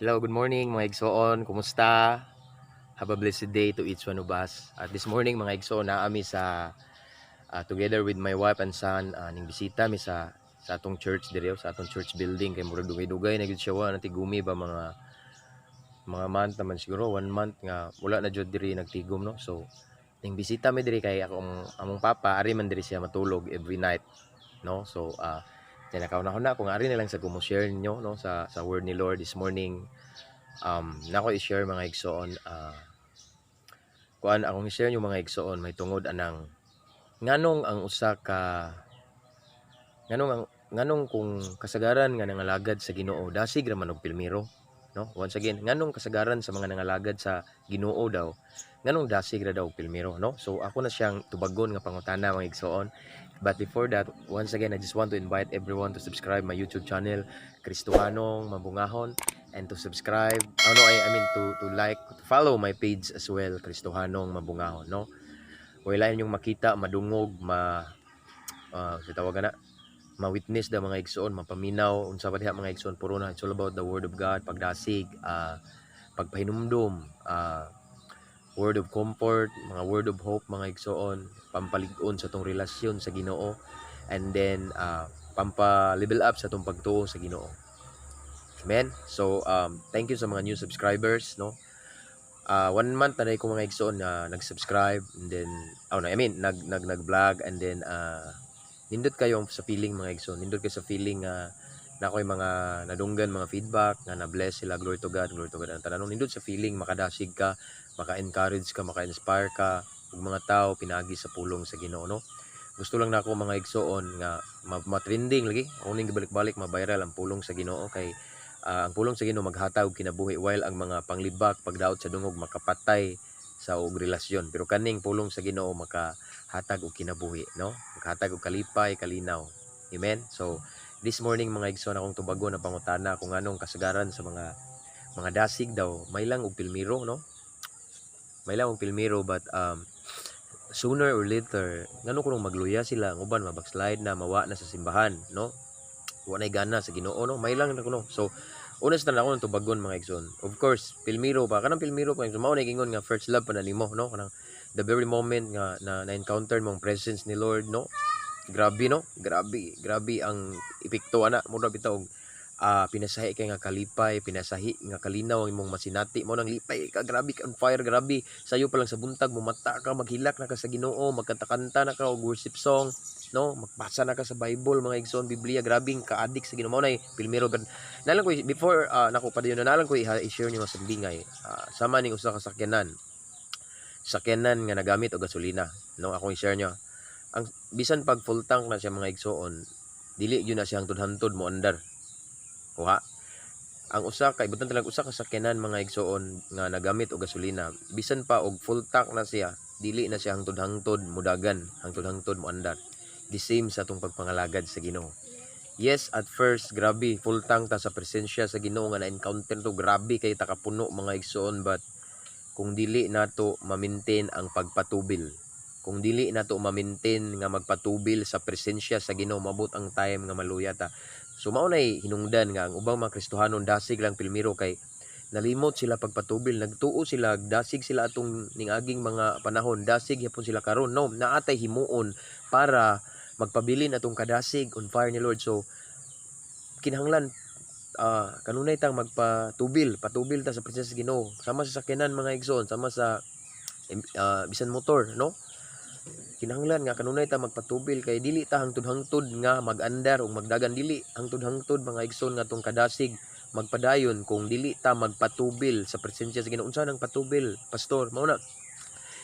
Hello, good morning mga igsoon. Kumusta? Have a blessed day to each one of us. At this morning mga igsoon, naami sa together with my wife and son ning bisita mi sa atong church diri sa atong church building kay murag dugay-dugay na gyud siya wa natigumi ba mga month naman siguro 1 month nga wala na jud diri nagtigom no. So ning bisita mi diri kay among papa ari man diri siya matulog every night no. So tinakaw na ko na kung ari na lang sa share ninyo no sa word ni Lord this morning. Nako i-share mga igsoon kuan akong i-share yung mga igsoon may tungod anang nganong ang usa ka nganong kung kasagaran nga nangalagad sa Ginoo dasig ra man og pilmiro no. Once again, nganong kasagaran sa mga nangalagad sa Ginoo daw nganong dasig ra daw og pilmiro no. So ako na siyang tubagon nga pangutana mga igsoon. But before that, once again, I just want to invite everyone to subscribe my YouTube channel, Kristohanong Mabungahon, and to subscribe, I mean to like, to follow my page as well, Kristohanong Mabungahon, no? Wala yung makita, madungog, sitawagan na, ma-witness da mga igsoon, mapaminaw, unsa pa diha mga igsoon, puro na, it's all about the word of God, pagdasig, pagpahinumdum, word of comfort, mga word of hope mga igsoon, pampalig-on sa tong relasyon sa Ginoo, and then pampa-level up sa tong pagtuo sa Ginoo. Amen. So thank you sa mga new subscribers no. 1 month na ko mga igsoon na nag-subscribe, and then nag-vlog, and then nindot kayo sa feeling mga igsoon, nindot kayo sa feeling na ako'y mga nadunggan mga feedback nga na-bless sila. Glory to God ang tanan. Nindot sa feeling makadasig ka, maka-encourage ka, maka-inspire ka ug mga tao pinagi sa pulong sa Ginoo no. Gusto lang nako mga igsoon nga ma-trending lagi, uning gibalik-balik ma-viral ang pulong sa Ginoo kay ang pulong sa Ginoo maghatag og kinabuhi, while ang mga panglibak pagdaot sa dungog makapatay sa og relasyon, pero kaning pulong sa Ginoo makahatag og kinabuhi no, makahatag og kalipay, kalinaw. Amen. So this morning mga igsoon akong tubagon na pangutana kung anong kasagaran sa mga dasig daw may lang og pilmiro no. May lang og pilmiro, but sooner or later ngano kung magluya sila, ang uban mabackslide na, mawa na sa simbahan no, wa nay gana sa Ginoo no, may lang na kuno. So unas na ako ng tubagon mga igsoon, of course pilmiro pa kanang pilmiro pa mao na gingon nga first love pa na nimo no, kanang the very moment nga na encounter mong presence ni Lord no. Grabe no, grabe ang epekto ana mo ra bitaw. Pinasahi kay nga kalipay, pinasahi nga kalinaw ang imong masinati mo nang lipay ka, grabe ka on fire, grabe sayo pa lang sa buntag mo mata ka, maghilak na ka sa Ginoo, magkantakanta na ka og worship song no, magbasa na ka sa Bible mga igsoon, Biblia, grabing ka-addict sa Ginoo. Mao nay pilmiro. But nalang ko before nako pa diyon nalang ko i-share niyo sa bingay sama ning usa ka sakyanan nga nagamit og gasolina no. Ako i-share niyo ang bisan pag full tank na siya mga igsoon, dili gyud na siya hangtod-hangtod mo andar. Kuha ang usa ka ibutan talag usa ka sakyanan mga igsoon nga nagamit og gasolina, bisan pa og full tank na siya, dili na siya hangtod-hangtod mudagan, hangtod-hangtod mo andar. The same sa atong pagpangalagad sa Ginoo. Yes, at first grabe full tank ta sa presensya sa Ginoo nga na-encounter to, grabe kay takapuno mga igsoon, but kung dili nato ma-maintain ang pagpatubil, kung dili nato ma-maintain nga magpatubil sa presensya sa Ginoo, mabot ang time nga maluya ta. So mao nay hinungdan nga ang ubang mga Kristohanon dasig lang pilmiro kay nalimot sila pagpatubil, nagtuo sila, dasig sila atong ningaging mga panahon, dasig yapon sila karon no, naatay himuon para magpabilin atong kadasig on fire ni Lord. So kinahanglan kanunay tang patubil ta sa presensya sa Ginoo, sama sa sakyanan mga igsoon, sama sa bisan motor no. Kinahanglan nga kanunay ta magpatubil kay dili ta hangtod-hangtod nga mag-andar o magdagan, dili hangtod-hangtod mga igsoon nga tong kadasig magpadayon kung dili ta magpatubil sa presensya sa Ginoo. Unsa nang patubil, pastor? Mao na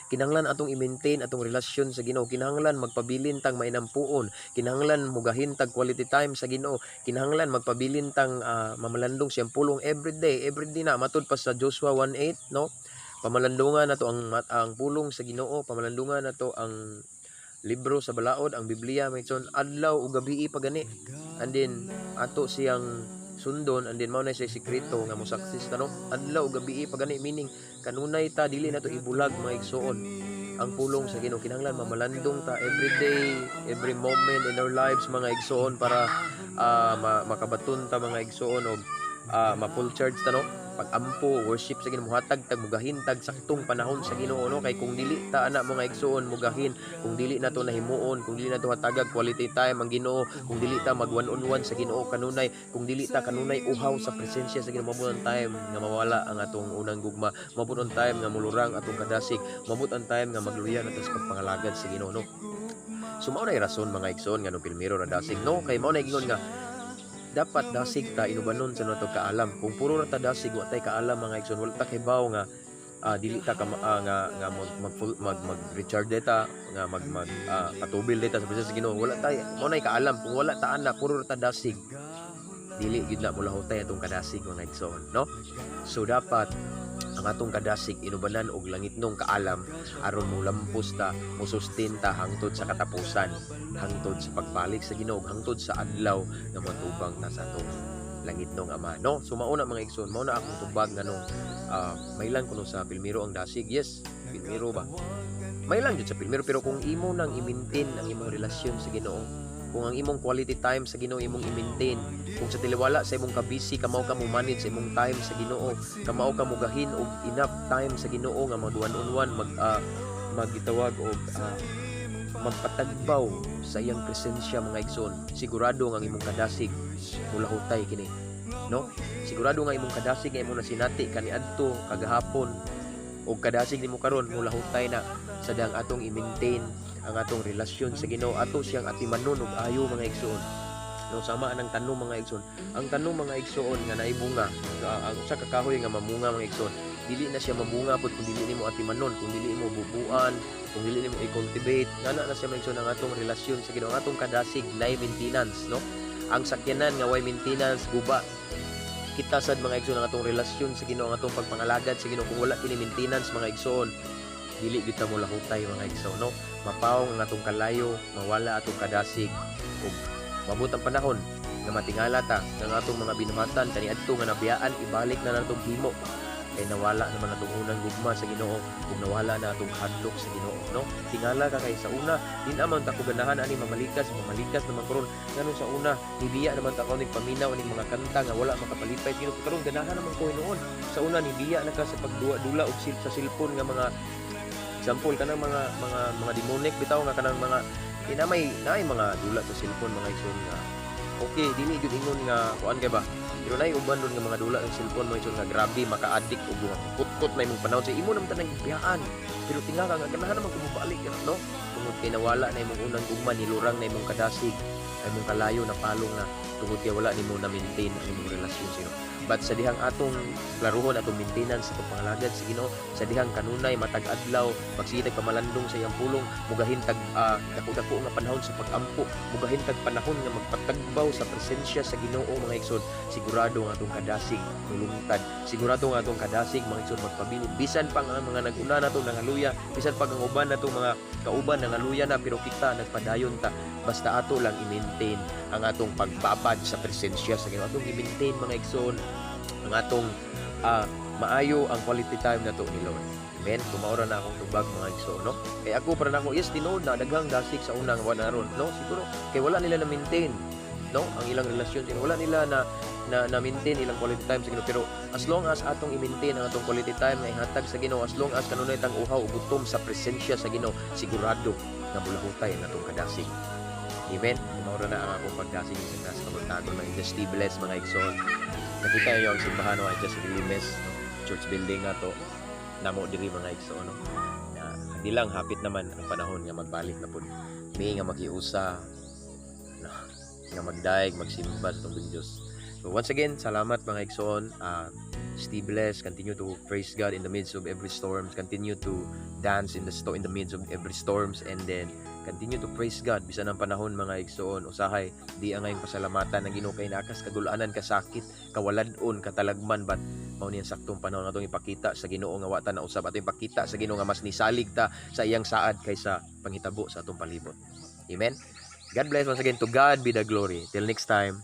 kinahanglan atong i-maintain atong relasyon sa Ginoo, kinahanglan magpabilin tang mainampuon, kinahanglan mugahin tag quality time sa Ginoo, kinahanglan magpabilin tang mamalandong siyang pulong every day na matud pa sa Joshua 1:8 no. Pamalandungan nato ang pulong sa Ginoo, pamalandungan nato ang libro sa balaod, ang Biblia may son adlaw ug gabi pagani, and then ato siyang sundon, and then mao na siya sekreto nga mosaksis ta no, adlaw ug gabi pagani, meaning kanunay ta dili nato ibulag mga igsoon ang pulong sa Ginoo. Kinahanglan mamalandong ta every day, every moment in our lives mga igsoon para makabaton ta mga igsoon og ma-full charge ta no. pagampo, worship sa Ginoo, muhatag tag mugahintag saktong panahon sa Ginoo, no? Kay kung dili ta ana mga igsoon mugahin, kung dili nato nahimuon, kung dili nato hatagag quality time ang Ginoo, kung dili ta mag one on one sa Ginoo kanunay, kung dili ta kanunay uhaw sa presensya sa Ginoo, mabot ang time nga mawala ang atong unang gugma, mabot ang time nga mulurang atong kadasig, mabot ang time nga magluya nato sa pagpangalagad sa Ginoo, no? So mao na rason mga igsoon nga no pilmiro ra dasig, no? Kay mao na gingon nga dapat dasig ta inubanon sa nato kaalam. Kung puro ra ta dasig wa tay kaalam mga igsoon, wala ta kay bawo nga dili ta ka nga mag recharge data nga patubil data sa presensya sa Ginoo, wala tay mao na kaalam. Kung wala ta ana puro ra ta dasig, dili gid na mula hutay atong kadasig mga igsoon, no? So dapat ang atong kadasig inubanan og langit nung kaalam aron mo lampos ta, mo sustain ta hangtod sa katapusan, hangtod sa pagbalik sa Ginoo, hangtod sa adlaw nga matubang ta sa atong langit nung Ama, no? So mauna mga igsoon, mauna akong tubag nga nung mailan kuno sa pilmiro ang dasig. Yes, pilmiro ba? Mailan jud sa pilmiro, pero kung imo nang i-maintain ang imong relasyon sa Ginoo, kung ang imong quality time sa Ginoo imong i-maintain, kung sa tiliwala sa imong kabisi kamaw ka mo manage sa imong time sa Ginoo, kamaw ka mo gahin og enough time sa Ginoo nga mag one on one, magitawag og magpatagbaw sa iyang presensya mga igsoon, sigurado nga ang imong kadasig mula hutay kini, no? Sigurado nga imong kadasig nga imong nasinati kaniadto kagahapon og kadasig nimo karon mula hutay na sa dang atong i-maintain ang atong relasyon sa Ginoo, ato siyang atimanon og ayo mga igsoon. No, sama ang tanong mga igsoon. Ang tanong mga igsoon nga naibunga, ang sa kakahoy nga mamunga mga igsoon, dili na siya mamunga pud kung dili nimo atimanon, kung dili mo bubuan, kung dili nimo i-cultivate. Ngana na siya mga igsoon ang atong relasyon sa Ginoo, ang atong kadasig na maintenance, no? Ang sakyanan nga way maintenance guba. Kita sad mga igsoon ang atong relasyon sa Ginoo, ang atong pagpangalagad sa Ginoo, kung wala kini maintenance mga igsoon, dili kita mo lahutay mga igsoon, no? Mapaw ang atong kalayo, mawala atong kadasig, ug mabot ang panahon nga matingala ta nga atong mga binuhatan kaniadto nga nabiyaan ibalik na natong himo, kay nawala naman atong unang gugma sa Ginoo, kung nawala na atong hadlok sa Ginoo, no? Tingala ka kay sa una din amang ta ko ganahan ani mamalikas naman karon nganong sa una nibiya naman ta kauning paminaw aning mga kanta nga wala makapalipay sino karon ganahan naman ko noon sa una nibiya na ka sa pagduwa-dula og sa cellphone nga mga example kanang mga demonic bitaw nga kanang mga kinamay naay mga dula sa cellphone mga igsoon nga okay dili gyud ingon nga kuan kay ba, pero naay uban doon nga mga dula sa cellphone mga igsoon nga grabe maka-addict og kutkot na imong panahon sa imo naman tanang biyaan, pero tinga ka nga ganahan naman kumubalik no, tungod kay nawala na imong unang gugma, nilurang na imong kadasig, ay imong kalayo na palong na tungod kay wala nimo na maintain ang imong relasyon sa Ginoo. But sa dihang atong klaruhon atong maintenance sa pagpangalagad sa Ginoo, sa dihang kanunay matag adlaw magsitag pamalandong sa iyang pulong, mugahin tag dako-dako nga panahon sa pagampo, mugahin tag panahon nga magpatagbaw sa presensya sa Ginoo mga igsoon, sigurado nga atong kadasig mulungtad, sigurado nga atong kadasig mga igsoon magpabilin, bisan pa nga mga nag-una nato nangaluya, bisan pa ang uban natong mga kauban nangaluya na, pero kita nagpadayon ta basta ato lang i-maintain ang atong pagbabad sa presensya sa Ginoo, atong i-maintain mga igsoon ang atong maayo ang quality time nato ni Lord. Amen. Kumaura na akong tubag mga igsoon, no? Kay ako para nako yes tinuod na daghang dasig sa unang wanaron, no? Siguro kay wala nila na maintain, no? Ang ilang relasyon sila wala nila na maintain ilang quality time sa Ginoo, pero as long as atong i-maintain ang atong quality time na ihatag sa Ginoo, as long as kanunay tang uhaw gutom sa presensya sa Ginoo, sigurado na bulahutay ang atong kadasig. Amen. Kumaura na ang akong pagdasig sa taas kamagtagon ng Just Bless mga igsoon. Nakita niyo ang simbahan no, just Limes, no? Church building na to. Namo diri mga igsoon, no? Di lang hapit naman ang panahon nga magbalik na pud. May nga magiusa, no? Nga magdaig, magsimba sa tubig Dios. So once again, salamat mga igsoon. Stay blessed. Continue to praise God in the midst of every storm. Continue to dance in the midst of every storms, and then continue to praise God bisan ang panahon mga igsoon. Usahay di ang ngayong pasalamatan ng Ginoo kay nakas kagulanan, kasakit, kawaladon, katalagman, but mao ni ang saktong panahon atong ipakita sa Ginoo nga wata na usab, atong ipakita sa Ginoo nga mas nisalig ta sa iyang saad kaysa panghitabo sa atong palibot. Amen. God bless once again. To God be the glory. Till next time.